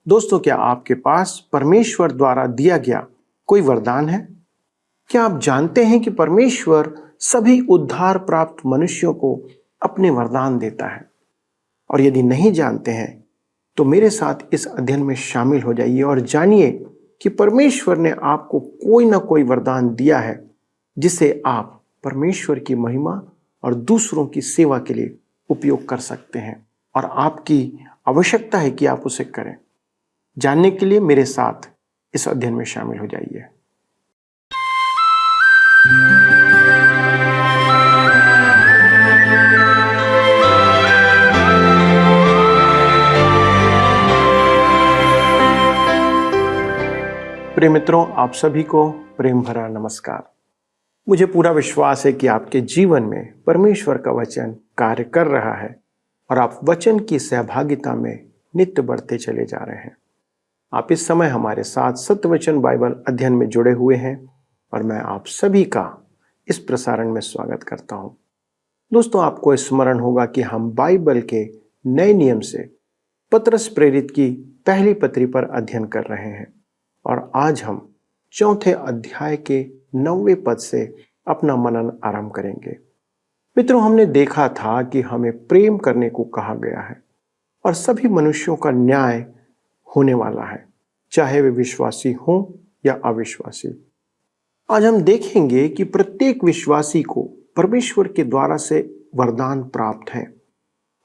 दोस्तों, क्या आपके पास परमेश्वर द्वारा दिया गया कोई वरदान है? क्या आप जानते हैं कि परमेश्वर सभी उद्धार प्राप्त मनुष्यों को अपने वरदान देता है? और यदि नहीं जानते हैं तो मेरे साथ इस अध्ययन में शामिल हो जाइए और जानिए कि परमेश्वर ने आपको कोई ना कोई वरदान दिया है जिसे आप परमेश्वर की महिमा और दूसरों की सेवा के लिए उपयोग कर सकते हैं, और आपकी आवश्यकता है कि आप उसे करें। जानने के लिए मेरे साथ इस अध्ययन में शामिल हो जाइए। प्रिय मित्रों, आप सभी को प्रेम भरा नमस्कार। मुझे पूरा विश्वास है कि आपके जीवन में परमेश्वर का वचन कार्य कर रहा है और आप वचन की सहभागिता में नित्य बढ़ते चले जा रहे हैं। आप इस समय हमारे साथ सत्यवचन बाइबल अध्ययन में जुड़े हुए हैं और मैं आप सभी का इस प्रसारण में स्वागत करता हूं। दोस्तों, आपको स्मरण होगा कि हम बाइबल के नए नियम से पतरस प्रेरित की पहली पत्री पर अध्ययन कर रहे हैं और आज हम चौथे अध्याय के 9वें पद से अपना मनन आरंभ करेंगे। मित्रों, हमने देखा था कि हमें प्रेम करने को कहा गया है और सभी मनुष्यों का न्याय होने वाला है, चाहे वे विश्वासी हों या अविश्वासी। आज हम देखेंगे कि प्रत्येक विश्वासी को परमेश्वर के द्वारा से वरदान प्राप्त है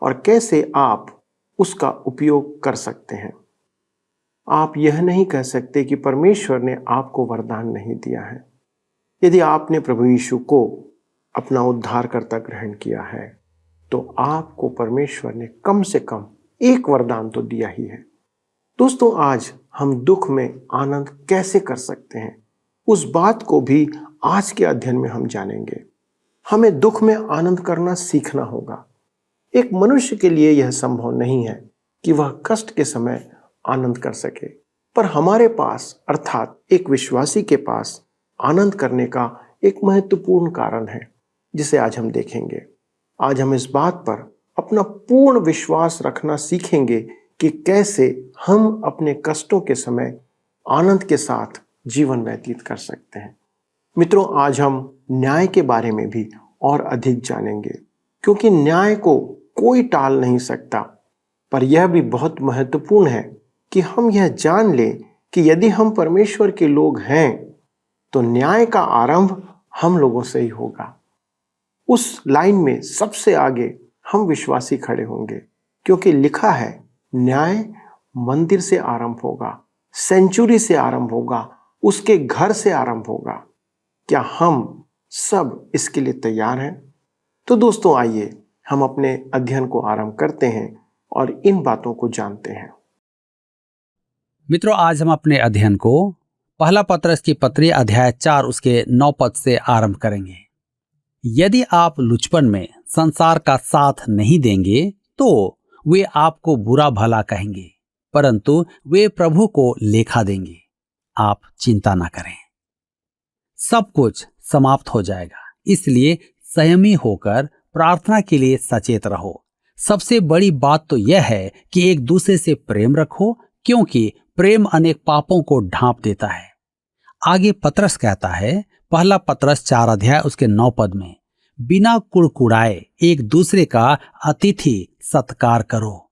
और कैसे आप उसका उपयोग कर सकते हैं। आप यह नहीं कह सकते कि परमेश्वर ने आपको वरदान नहीं दिया है। यदि आपने प्रभु यीशु को अपना उद्धारकर्ता ग्रहण किया है तो आपको परमेश्वर ने कम से कम एक वरदान तो दिया ही है। दोस्तों, आज हम दुख में आनंद कैसे कर सकते हैं, उस बात को भी आज के अध्ययन में हम जानेंगे। हमें दुख में आनंद करना सीखना होगा। एक मनुष्य के लिए यह संभव नहीं है कि वह कष्ट के समय आनंद कर सके, पर हमारे पास अर्थात एक विश्वासी के पास आनंद करने का एक महत्वपूर्ण कारण है जिसे आज हम देखेंगे। आज हम इस बात पर अपना पूर्ण विश्वास रखना सीखेंगे कि कैसे हम अपने कष्टों के समय आनंद के साथ जीवन व्यतीत कर सकते हैं। मित्रों, आज हम न्याय के बारे में भी और अधिक जानेंगे, क्योंकि न्याय को कोई टाल नहीं सकता। पर यह भी बहुत महत्वपूर्ण है कि हम यह जान लें कि यदि हम परमेश्वर के लोग हैं तो न्याय का आरंभ हम लोगों से ही होगा। उस लाइन में सबसे आगे हम विश्वासी खड़े होंगे, क्योंकि लिखा है न्याय मंदिर से आरंभ होगा, सेंचुरी से आरंभ होगा, उसके घर से आरंभ होगा। क्या हम सब इसके लिए तैयार हैं? तो दोस्तों, आइए हम अपने अध्ययन को आरंभ करते हैं और इन बातों को जानते हैं। मित्रों, आज हम अपने अध्ययन को पहला पतरस की पत्री अध्याय 4 उसके 9 पद से आरंभ करेंगे। यदि आप लुचपन में संसार का साथ नहीं देंगे तो वे आपको बुरा भला कहेंगे, परंतु वे प्रभु को लेखा देंगे। आप चिंता ना करें, सब कुछ समाप्त हो जाएगा, इसलिए संयमी होकर प्रार्थना के लिए सचेत रहो। सबसे बड़ी बात तो यह है कि एक दूसरे से प्रेम रखो, क्योंकि प्रेम अनेक पापों को ढांप देता है। आगे पतरस कहता है, पहला पतरस 4 अध्याय उसके 9 पद में, बिना कुड़कुड़ाए एक दूसरे का अतिथि सत्कार करो।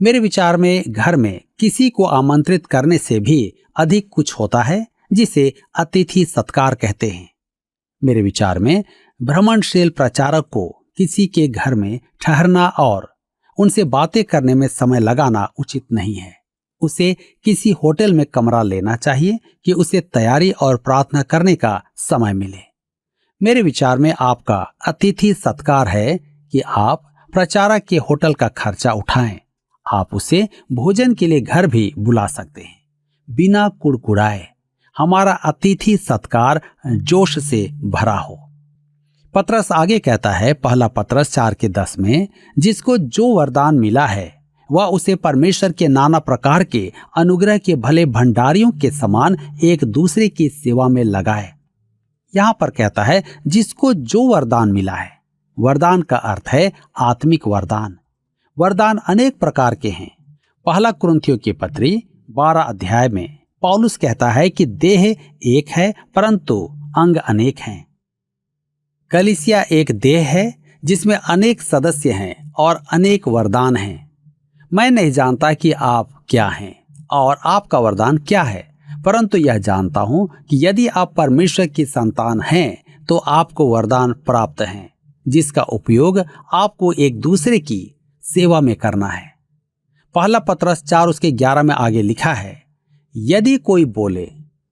मेरे विचार में घर में किसी को आमंत्रित करने से भी अधिक कुछ होता है जिसे अतिथि सत्कार कहते हैं। मेरे विचार में भ्रमणशील प्रचारक को किसी के घर में ठहरना और उनसे बातें करने में समय लगाना उचित नहीं है। उसे किसी होटल में कमरा लेना चाहिए कि उसे तैयारी और प्रार्थना करने का समय मिले। मेरे विचार में आपका अतिथि सत्कार है कि आप प्रचारक के होटल का खर्चा उठाएं। आप उसे भोजन के लिए घर भी बुला सकते हैं। बिना कुड़कुड़ाए हमारा अतिथि सत्कार जोश से भरा हो। पतरस आगे कहता है, पहला पतरस 4 के 10 में, जिसको जो वरदान मिला है वह उसे परमेश्वर के नाना प्रकार के अनुग्रह के भले भंडारियों के समान एक दूसरे की सेवा में लगाए। यहां पर कहता है जिसको जो वरदान मिला है। वरदान का अर्थ है आत्मिक वरदान। वरदान अनेक प्रकार के हैं। पहला कुरिन्थियों की पत्री 12 अध्याय में पौलुस कहता है कि देह एक है परंतु अंग अनेक हैं। कलीसिया एक देह है जिसमें अनेक सदस्य हैं और अनेक वरदान हैं। मैं नहीं जानता कि आप क्या हैं और आपका वरदान क्या है, परंतु यह जानता हूं कि यदि आप परमेश्वर की संतान हैं तो आपको वरदान प्राप्त हैं जिसका उपयोग आपको एक दूसरे की सेवा में करना है। पहला पत्रस 4 उसके 11 में आगे लिखा है, यदि कोई बोले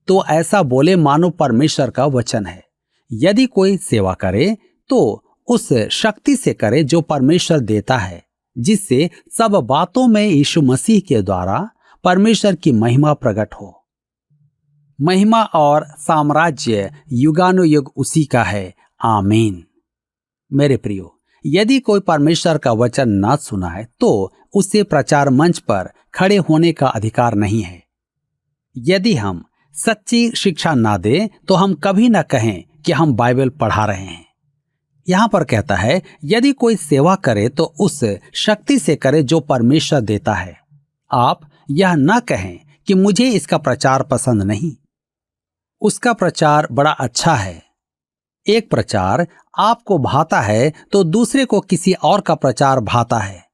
तो ऐसा बोले मानो परमेश्वर का वचन है। यदि कोई सेवा करे तो उस शक्ति से करे जो परमेश्वर देता है, जिससे सब बातों में यीशु मसीह के द्वारा परमेश्वर की महिमा प्रकट हो। महिमा और साम्राज्य युगानुयुग उसी का है, आमीन। मेरे प्रियो, यदि कोई परमेश्वर का वचन न सुनाए तो उसे प्रचार मंच पर खड़े होने का अधिकार नहीं है। यदि हम सच्ची शिक्षा ना दें तो हम कभी ना कहें कि हम बाइबल पढ़ा रहे हैं। यहां पर कहता है, यदि कोई सेवा करे तो उस शक्ति से करे जो परमेश्वर देता है। आप यह ना कहें कि मुझे इसका प्रचार पसंद नहीं। उसका प्रचार बड़ा अच्छा है। एक प्रचार आपको भाता है तो दूसरे को किसी और का प्रचार भाता है।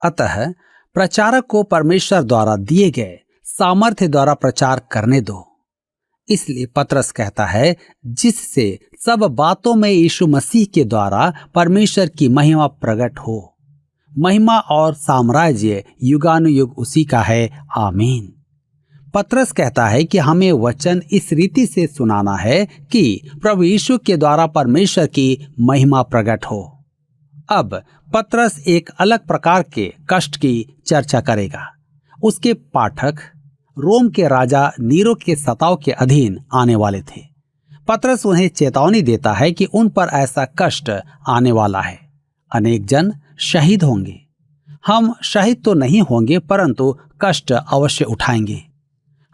अतः प्रचारक को परमेश्वर द्वारा दिए गए सामर्थ्य द्वारा प्रचार करने दो। इसलिए पत्रस कहता है, जिससे सब बातों में यीशु मसीह के द्वारा परमेश्वर की महिमा प्रकट हो। महिमा और साम्राज्य युगानुयुग उसी का है, आमीन। पत्रस कहता है कि हमें वचन इस रीति से सुनाना है कि प्रभु यीशु के द्वारा परमेश्वर की महिमा प्रकट हो। अब पत्रस एक अलग प्रकार के कष्ट की चर्चा करेगा। उसके पाठक रोम के राजा नीरो के सताव के अधीन आने वाले थे। पत्रस उन्हें चेतावनी देता है कि उन पर ऐसा कष्ट आने वाला है। अनेक जन शहीद होंगे। हम शहीद तो नहीं होंगे परंतु कष्ट अवश्य उठाएंगे।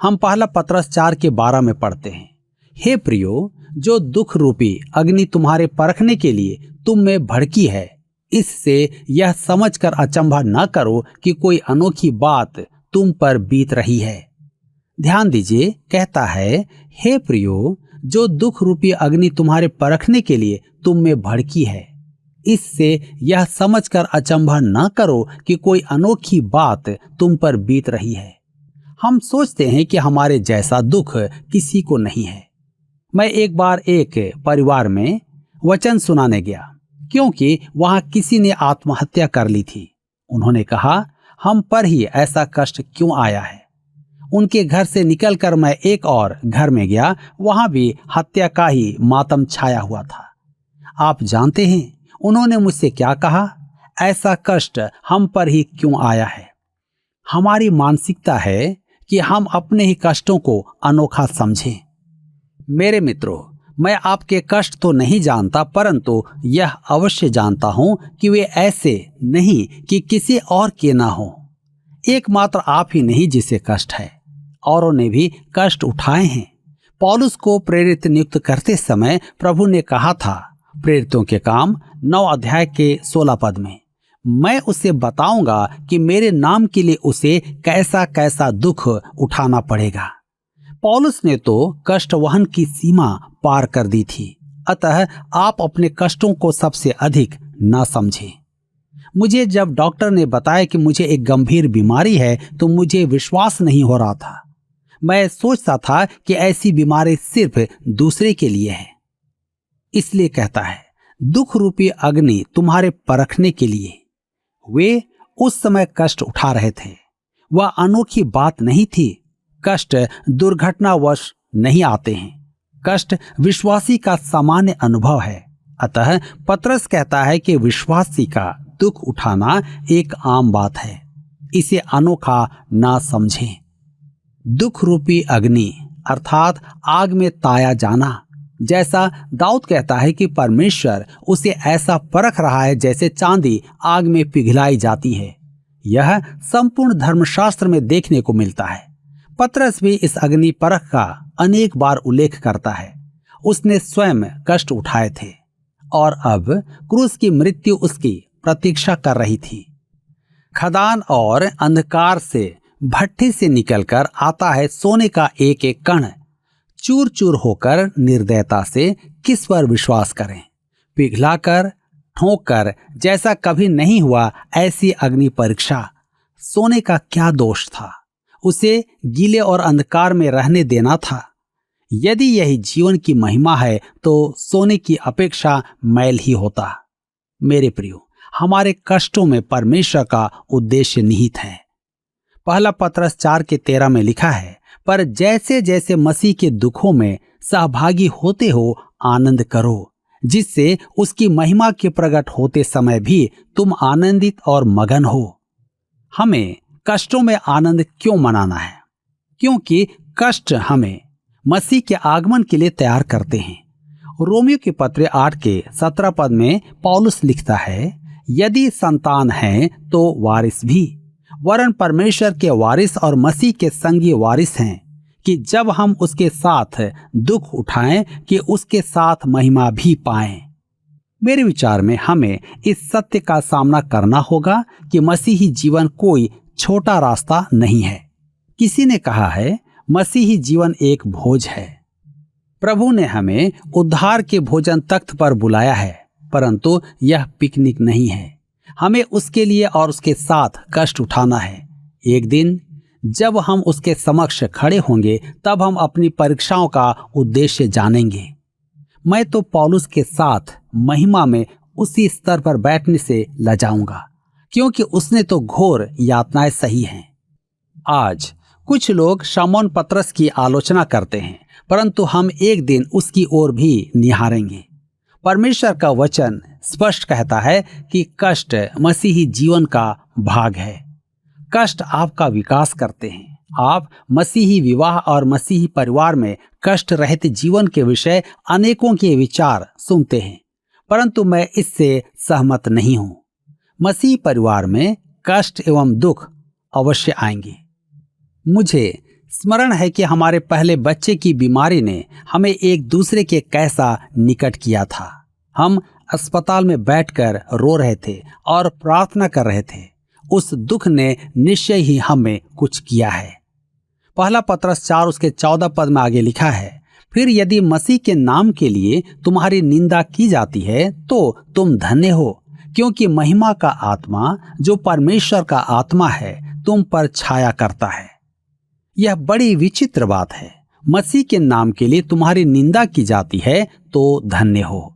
हम पहला पत्रस 4 के 12 में पढ़ते हैं, हे प्रियो, जो दुख रूपी अग्नि तुम्हारे परखने के लिए तुम में भड़की है, इससे यह समझकर अचंभा न करो कि कोई अनोखी बात तुम पर बीत रही है। ध्यान दीजिए, कहता है, हे प्रियो, जो दुख रूपी अग्नि तुम्हारे परखने के लिए तुम में भड़की है, इससे यह समझकर अचंभा न करो कि कोई अनोखी बात तुम पर बीत रही है। हम सोचते हैं कि हमारे जैसा दुख किसी को नहीं है। मैं एक बार एक परिवार में वचन सुनाने गया क्योंकि वहां किसी ने आत्महत्या कर ली थी। उन्होंने कहा, हम पर ही ऐसा कष्ट क्यों आया है। उनके घर से निकलकर मैं एक और घर में गया, वहां भी हत्या का ही मातम छाया हुआ था। आप जानते हैं उन्होंने मुझसे क्या कहा, ऐसा कष्ट हम पर ही क्यों आया है। हमारी मानसिकता है कि हम अपने ही कष्टों को अनोखा समझें। मेरे मित्रों, मैं आपके कष्ट तो नहीं जानता, परंतु यह अवश्य जानता हूं कि वे ऐसे नहीं कि किसी और के ना हो। एकमात्र आप ही नहीं जिसे कष्ट है, औरों ने भी कष्ट उठाए हैं। पौलुस को प्रेरित नियुक्त करते समय प्रभु ने कहा था, प्रेरितों के काम 9 अध्याय के 16 पद में, मैं उसे बताऊंगा कि मेरे नाम के लिए उसे कैसा कैसा दुख उठाना पड़ेगा। पौलुस ने तो कष्ट वहन की सीमा पार कर दी थी। अतः आप अपने कष्टों को सबसे अधिक न समझें। मुझे जब डॉक्टर ने बताया कि मुझे एक गंभीर बीमारी है तो मुझे विश्वास नहीं हो रहा था। मैं सोचता था कि ऐसी बीमारी सिर्फ दूसरे के लिए है। इसलिए कहता है, दुख रूपी अग्नि तुम्हारे परखने के लिए। वे उस समय कष्ट उठा रहे थे। वह अनोखी बात नहीं थी। कष्ट दुर्घटनावश नहीं आते हैं। कष्ट विश्वासी का सामान्य अनुभव है। अतः पत्रस कहता है कि विश्वासी का दुख उठाना एक आम बात है। इसे अनोखा ना समझें। दुख रूपी अग्नि अर्थात आग में ताया जाना, जैसा दाऊद कहता है कि परमेश्वर उसे ऐसा परख रहा है जैसे चांदी आग में पिघलाई जाती है। यह संपूर्ण धर्मशास्त्र में देखने को मिलता है। पत्रस भी इस अग्नि परख का अनेक बार उल्लेख करता है। उसने स्वयं कष्ट उठाए थे और अब क्रूस की मृत्यु उसकी प्रतीक्षा कर रही थी। खदान और अंधकार से भट्ठी से निकलकर आता है सोने का एक एक कण। चूर चूर होकर निर्दयता से किस पर विश्वास करें? पिघलाकर ठोंक कर जैसा कभी नहीं हुआ ऐसी अग्नि परीक्षा। सोने का क्या दोष था? उसे गीले और अंधकार में रहने देना था। यदि यही जीवन की महिमा है तो सोने की अपेक्षा मैल ही होता। मेरे प्रियो, हमारे कष्टों में परमेश्वर का उद्देश्य निहित है। पहला पत्रस 4:13 में लिखा है, पर जैसे जैसे मसीह के दुखों में सहभागी होते हो आनंद करो, जिससे उसकी महिमा के प्रकट होते समय भी तुम आनंदित और मगन हो। हमें कष्टों में आनंद क्यों मनाना है? क्योंकि कष्ट हमें मसीह के आगमन के लिए तैयार करते हैं। रोमियो के पत्र 8:17 में पौलुस लिखता है, यदि संतान है तो वारिस भी, वरन परमेश्वर के वारिस और मसीह के संगी वारिस हैं, कि जब हम उसके साथ दुख उठाएं कि उसके साथ महिमा भी पाएं। मेरे विचार में हमें इस सत्य का सामना करना होगा कि मसीही जीवन कोई छोटा रास्ता नहीं है। किसी ने कहा है, मसीही जीवन एक भोज है। प्रभु ने हमें उद्धार के भोजन तख्त पर बुलाया है, परंतु यह पिकनिक नहीं है। हमें उसके लिए और उसके साथ कष्ट उठाना है। एक दिन जब हम उसके समक्ष खड़े होंगे तब हम अपनी परीक्षाओं का उद्देश्य जानेंगे। मैं तो पौलुस के साथ महिमा में उसी स्तर पर बैठने से लजाऊंगा, क्योंकि उसने तो घोर यातनाएं सही हैं। आज कुछ लोग शमौन पतरस की आलोचना करते हैं, परंतु हम एक दिन उसकी ओर भी निहारेंगे। परमेश्वर का वचन स्पष्ट कहता है कि कष्ट मसीही जीवन का भाग है। कष्ट आपका विकास करते हैं। आप मसीही विवाह और मसीही परिवार में कष्ट रहित जीवन के विषय अनेकों के विचार सुनते हैं, परंतु मैं इससे सहमत नहीं हूं। मसीही परिवार में कष्ट एवं दुख अवश्य आएंगे। मुझे स्मरण है कि हमारे पहले बच्चे की बीमारी ने हमें एक दूसरे के कैसा निकट किया था। हम अस्पताल में बैठकर रो रहे थे और प्रार्थना कर रहे थे। उस दुख ने निश्चय ही हमें कुछ किया है। पहला पत्रस 4:14 में आगे लिखा है, फिर यदि मसीह के नाम के लिए तुम्हारी निंदा की जाती है तो तुम धन्य हो, क्योंकि महिमा का आत्मा जो परमेश्वर का आत्मा है तुम पर छाया करता है। यह बड़ी विचित्र बात है। मसीह के नाम के लिए तुम्हारी निंदा की जाती है तो धन्य हो,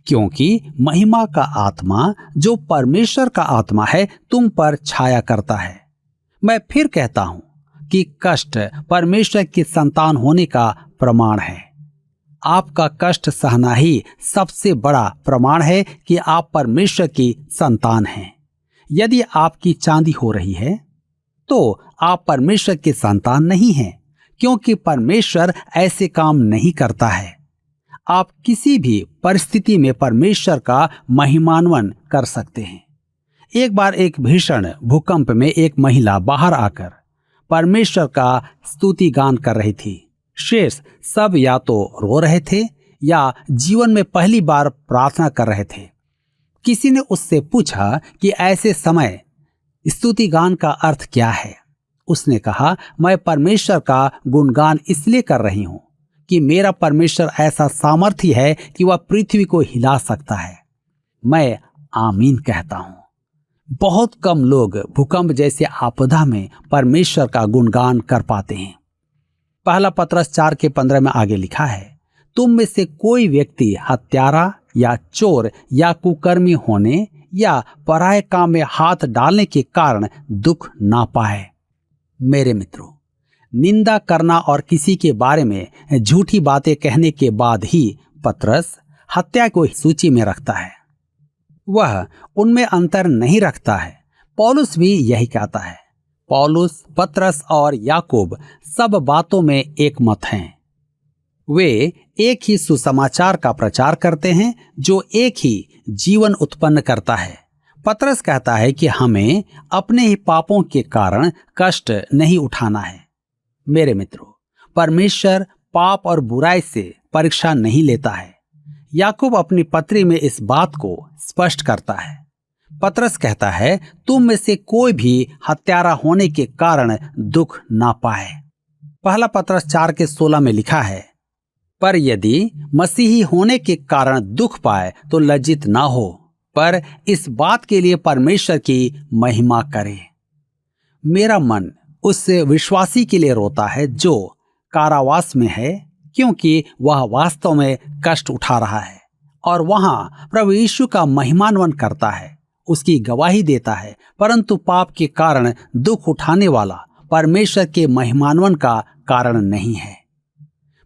क्योंकि महिमा का आत्मा जो परमेश्वर का आत्मा है तुम पर छाया करता है। मैं फिर कहता हूं कि कष्ट परमेश्वर की संतान होने का प्रमाण है। आपका कष्ट सहना ही सबसे बड़ा प्रमाण है कि आप परमेश्वर की संतान हैं। यदि आपकी चांदी हो रही है तो आप परमेश्वर की संतान नहीं हैं, क्योंकि परमेश्वर ऐसे काम नहीं करता है। आप किसी भी परिस्थिति में परमेश्वर का महिमान्वन कर सकते हैं। एक बार एक भीषण भूकंप में एक महिला बाहर आकर परमेश्वर का स्तुति गान कर रही थी। शेष सब या तो रो रहे थे या जीवन में पहली बार प्रार्थना कर रहे थे। किसी ने उससे पूछा कि ऐसे समय स्तुति गान का अर्थ क्या है। उसने कहा, मैं परमेश्वर का गुणगान इसलिए कर रही हूं कि मेरा परमेश्वर ऐसा सामर्थी है कि वह पृथ्वी को हिला सकता है। मैं आमीन कहता हूं। बहुत कम लोग भूकंप जैसे आपदा में परमेश्वर का गुणगान कर पाते हैं। पहला पत्रस 4:15 में आगे लिखा है, तुम में से कोई व्यक्ति हत्यारा या चोर या कुकर्मी होने या पराये काम में हाथ डालने के कारण दुख ना पाए। मेरे मित्रों, निंदा करना और किसी के बारे में झूठी बातें कहने के बाद ही पत्रस हत्या को सूची में रखता है। वह उनमें अंतर नहीं रखता है। पौलुस भी यही कहता है। पौलुस, पत्रस और याकूब सब बातों में एक मत हैं। वे एक ही सुसमाचार का प्रचार करते हैं जो एक ही जीवन उत्पन्न करता है। पत्रस कहता है कि हमें अपने ही पापों के कारण कष्ट नहीं उठाना है। मेरे मित्रों, परमेश्वर पाप और बुराई से परीक्षा नहीं लेता है। याकूब अपनी पत्री में इस बात को स्पष्ट करता है। पतरस कहता है, तुम में से कोई भी हत्यारा होने के कारण दुख ना पाए। पहला पतरस 4:16 में लिखा है, पर यदि मसीही होने के कारण दुख पाए तो लज्जित ना हो, पर इस बात के लिए परमेश्वर की महिमा करे। मेरा मन उस विश्वासी के लिए रोता है जो कारावास में है, क्योंकि वह वास्तव में कष्ट उठा रहा है और वहां प्रभु यीशु का महिमान्वन करता है, उसकी गवाही देता है, परंतु पाप के कारण दुख उठाने वाला परमेश्वर के महिमान्वन का कारण नहीं है।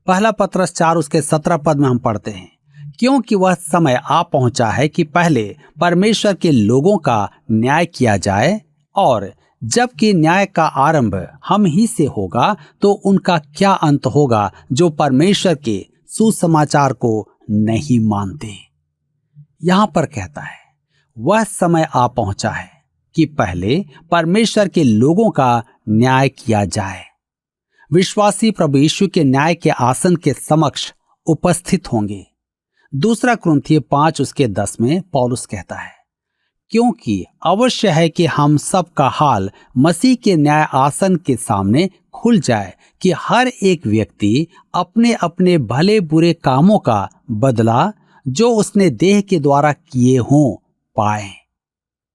पहला पतरस 4:17 में हम पढ़ते हैं, क्योंकि वह समय आ पहुंचा है कि पहले परमेश्वर के लोगों का न्याय किया जाए, और जबकि न्याय का आरंभ हम ही से होगा तो उनका क्या अंत होगा जो परमेश्वर के सुसमाचार को नहीं मानते। यहां पर कहता है, वह समय आ पहुंचा है कि पहले परमेश्वर के लोगों का न्याय किया जाए। विश्वासी प्रभु यीशु के न्याय के आसन के समक्ष उपस्थित होंगे। दूसरा कुरिन्थियों 5:10 में पौलुस कहता है, क्योंकि अवश्य है कि हम सब का हाल मसीह के न्याय आसन के सामने खुल जाए कि हर एक व्यक्ति अपने अपने भले बुरे कामों का बदला जो उसने देह के द्वारा किए हों पाए।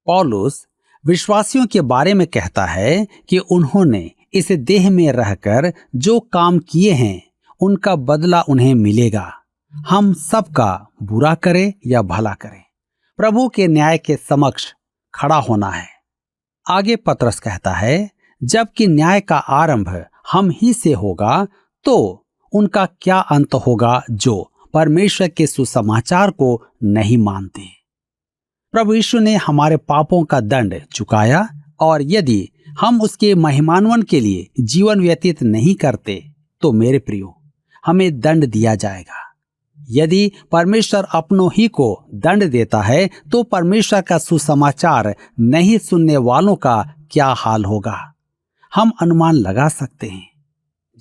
पौलुस विश्वासियों के बारे में कहता है कि उन्होंने इस देह में रहकर जो काम किए हैं उनका बदला उन्हें मिलेगा। हम सबका बुरा करें या भला करें, प्रभु के न्याय के समक्ष खड़ा होना है। आगे पतरस कहता है, जबकि न्याय का आरंभ हम ही से होगा तो उनका क्या अंत होगा जो परमेश्वर के सुसमाचार को नहीं मानते। प्रभु यीशु ने हमारे पापों का दंड चुकाया, और यदि हम उसके महिमान्वन के लिए जीवन व्यतीत नहीं करते तो मेरे प्रियो, हमें दंड दिया जाएगा। यदि परमेश्वर अपनों ही को दंड देता है तो परमेश्वर का सुसमाचार नहीं सुनने वालों का क्या हाल होगा, हम अनुमान लगा सकते हैं।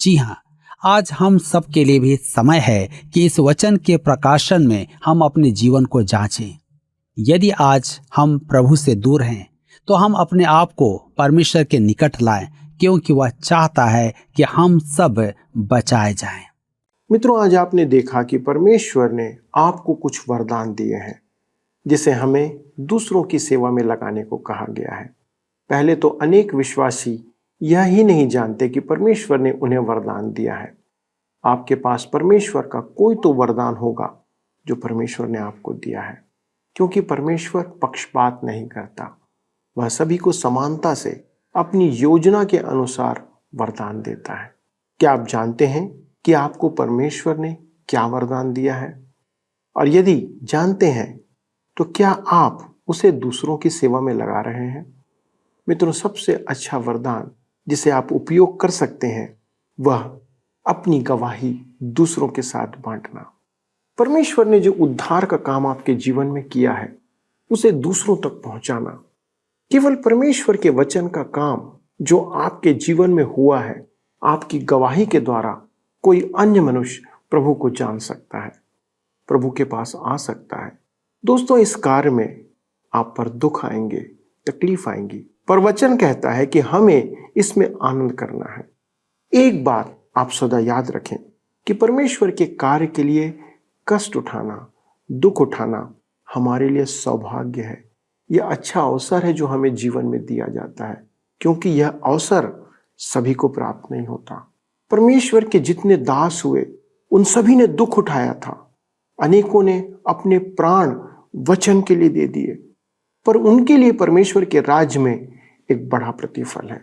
जी हाँ, आज हम सब के लिए भी समय है कि इस वचन के प्रकाशन में हम अपने जीवन को जांचें। यदि आज हम प्रभु से दूर हैं तो हम अपने आप को परमेश्वर के निकट लाएं, क्योंकि वह चाहता है कि हम सब बचाए जाएं। मित्रों, आज आपने देखा कि परमेश्वर ने आपको कुछ वरदान दिए हैं जिसे हमें दूसरों की सेवा में लगाने को कहा गया है। पहले तो अनेक विश्वासी यह ही नहीं जानते कि परमेश्वर ने उन्हें वरदान दिया है। आपके पास परमेश्वर का कोई तो वरदान होगा जो परमेश्वर ने आपको दिया है, क्योंकि परमेश्वर पक्षपात नहीं करता। वह सभी को समानता से अपनी योजना के अनुसार वरदान देता है। क्या आप जानते हैं कि आपको परमेश्वर ने क्या वरदान दिया है? और यदि जानते हैं तो क्या आप उसे दूसरों की सेवा में लगा रहे हैं? मित्रों, सबसे अच्छा वरदान जिसे आप उपयोग कर सकते हैं वह अपनी गवाही दूसरों के साथ बांटना। परमेश्वर ने जो उद्धार का काम आपके जीवन में किया है उसे दूसरों तक पहुंचाना। केवल परमेश्वर के वचन का काम जो आपके जीवन में हुआ है, आपकी गवाही के द्वारा कोई अन्य मनुष्य प्रभु को जान सकता है, प्रभु के पास आ सकता है। दोस्तों, इस कार्य में आप पर दुख आएंगे, तकलीफ आएंगी, पर वचन कहता है कि हमें इसमें आनंद करना है। एक बात आप सदा याद रखें कि परमेश्वर के कार्य के लिए कष्ट उठाना, दुख उठाना हमारे लिए सौभाग्य है। यह अच्छा अवसर है जो हमें जीवन में दिया जाता है, क्योंकि यह अवसर सभी को प्राप्त नहीं होता। परमेश्वर के जितने दास हुए उन सभी ने दुख उठाया था। अनेकों ने अपने प्राण वचन के लिए दे दिए, पर उनके लिए परमेश्वर के राज्य में एक बड़ा प्रतिफल है।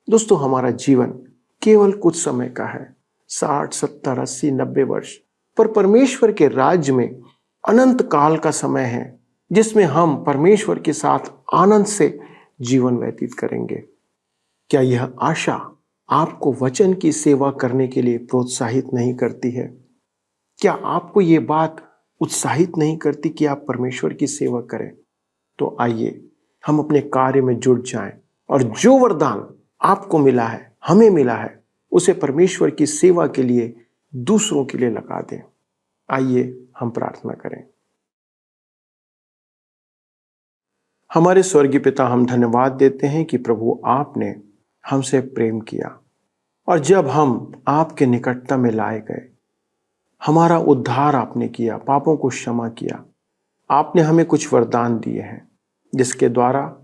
दोस्तों, हमारा जीवन केवल कुछ समय का है, 60, 70, 80, 90 वर्ष, पर परमेश्वर के राज्य में अनंत काल का समय है जिसमें हम परमेश्वर के साथ आनंद से जीवन व्यतीत करेंगे। क्या यह आशा आपको वचन की सेवा करने के लिए प्रोत्साहित नहीं करती है? क्या आपको ये बात उत्साहित नहीं करती कि आप परमेश्वर की सेवा करें? तो आइए हम अपने कार्य में जुट जाएं और जो वरदान आपको मिला है, हमें मिला है, उसे परमेश्वर की सेवा के लिए दूसरों के लिए लगा दें। आइए हम प्रार्थना करें। हमारे स्वर्गीय पिता, हम धन्यवाद देते हैं कि प्रभु आपने हमसे प्रेम किया और जब हम आपके निकटता में लाए गए, हमारा उद्धार आपने किया, पापों को क्षमा किया। आपने हमें कुछ वरदान दिए हैं जिसके द्वारा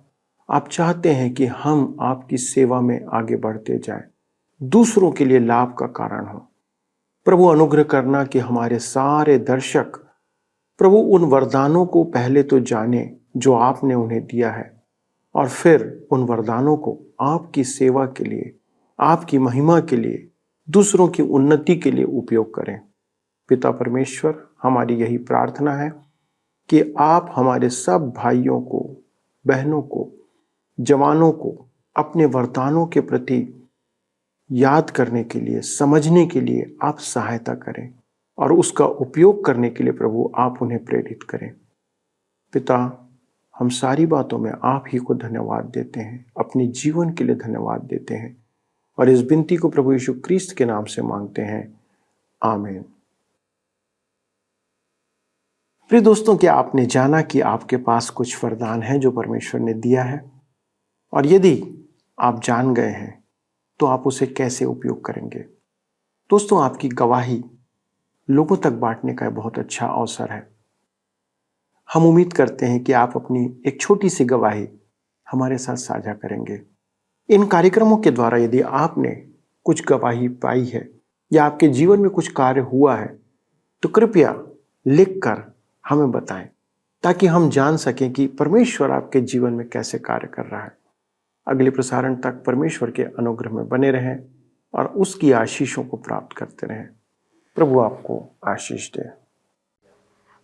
आप चाहते हैं कि हम आपकी सेवा में आगे बढ़ते जाएं, दूसरों के लिए लाभ का कारण हो। प्रभु अनुग्रह करना कि हमारे सारे दर्शक प्रभु उन वरदानों को पहले तो जाने जो आपने उन्हें दिया है और फिर उन वरदानों को आपकी सेवा के लिए, आपकी महिमा के लिए, दूसरों की उन्नति के लिए उपयोग करें। पिता परमेश्वर, हमारी यही प्रार्थना है कि आप हमारे सब भाइयों को, बहनों को, जवानों को अपने वरदानों के प्रति याद करने के लिए, समझने के लिए आप सहायता करें और उसका उपयोग करने के लिए प्रभु आप उन्हें प्रेरित करें। पिता, हम सारी बातों में आप ही को धन्यवाद देते हैं, अपने जीवन के लिए धन्यवाद देते हैं और इस विनती को प्रभु यीशु क्रिस्त के नाम से मांगते हैं, आमीन। प्रिय दोस्तों, क्या आपने जाना कि आपके पास कुछ वरदान हैं जो परमेश्वर ने दिया है? और यदि आप जान गए हैं तो आप उसे कैसे उपयोग करेंगे? दोस्तों, आपकी गवाही लोगों तक बांटने का बहुत अच्छा अवसर है। हम उम्मीद करते हैं कि आप अपनी एक छोटी सी गवाही हमारे साथ साझा करेंगे। इन कार्यक्रमों के द्वारा यदि आपने कुछ गवाही पाई है या आपके जीवन में कुछ कार्य हुआ है तो कृपया लिखकर हमें बताएं ताकि हम जान सकें कि परमेश्वर आपके जीवन में कैसे कार्य कर रहा है। अगले प्रसारण तक परमेश्वर के अनुग्रह में बने रहें और उसकी आशीषों को प्राप्त करते रहें। प्रभु आपको आशीष दे।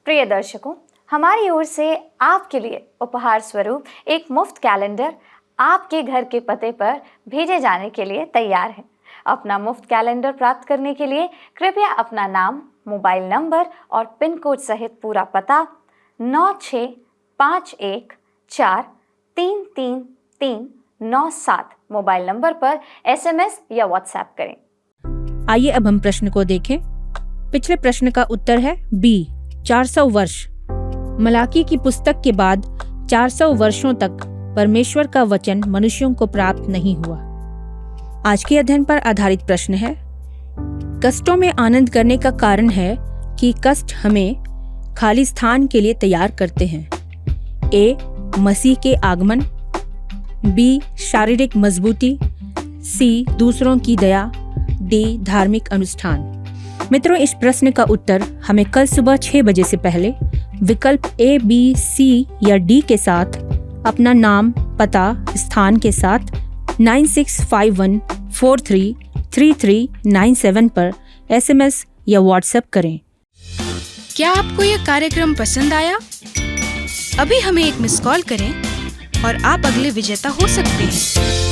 प्रिय दर्शकों, हमारी ओर से आपके लिए उपहार स्वरूप एक मुफ्त कैलेंडर आपके घर के पते पर भेजे जाने के लिए तैयार है। अपना मुफ्त कैलेंडर प्राप्त करने के लिए कृपया अपना नाम, मोबाइल नंबर और पिन कोड सहित पूरा पता 9651433397 मोबाइल नंबर पर SMS या WhatsApp करें। आइए अब हम प्रश्न को देखें। पिछले प्रश्न का उत्तर है बी, 400 वर्ष। मलाकी की पुस्तक के बाद 400 वर्षों तक परमेश्वर का वचन मनुष्यों को प्राप्त नहीं हुआ। आज के अध्ययन पर आधारित प्रश्न है, कष्टों में आनंद करने का कारण है कि कष्ट हमें खाली स्थान के लिए तैयार करते हैं। ए, मसीह के आगमन, बी, शारीरिक मजबूती, सी, दूसरों की दया, डी, धार्मिक अनुष्ठान। मित्रों, इस प्रश्न का उत्तर हमें कल सुबह 6 बजे से पहले विकल्प A, B, C या D के साथ अपना नाम, पता, स्थान के साथ 9651433397 पर SMS या WhatsApp करें। क्या आपको यह कार्यक्रम पसंद आया? अभी हमें एक मिस कॉल करें और आप अगले विजेता हो सकते हैं।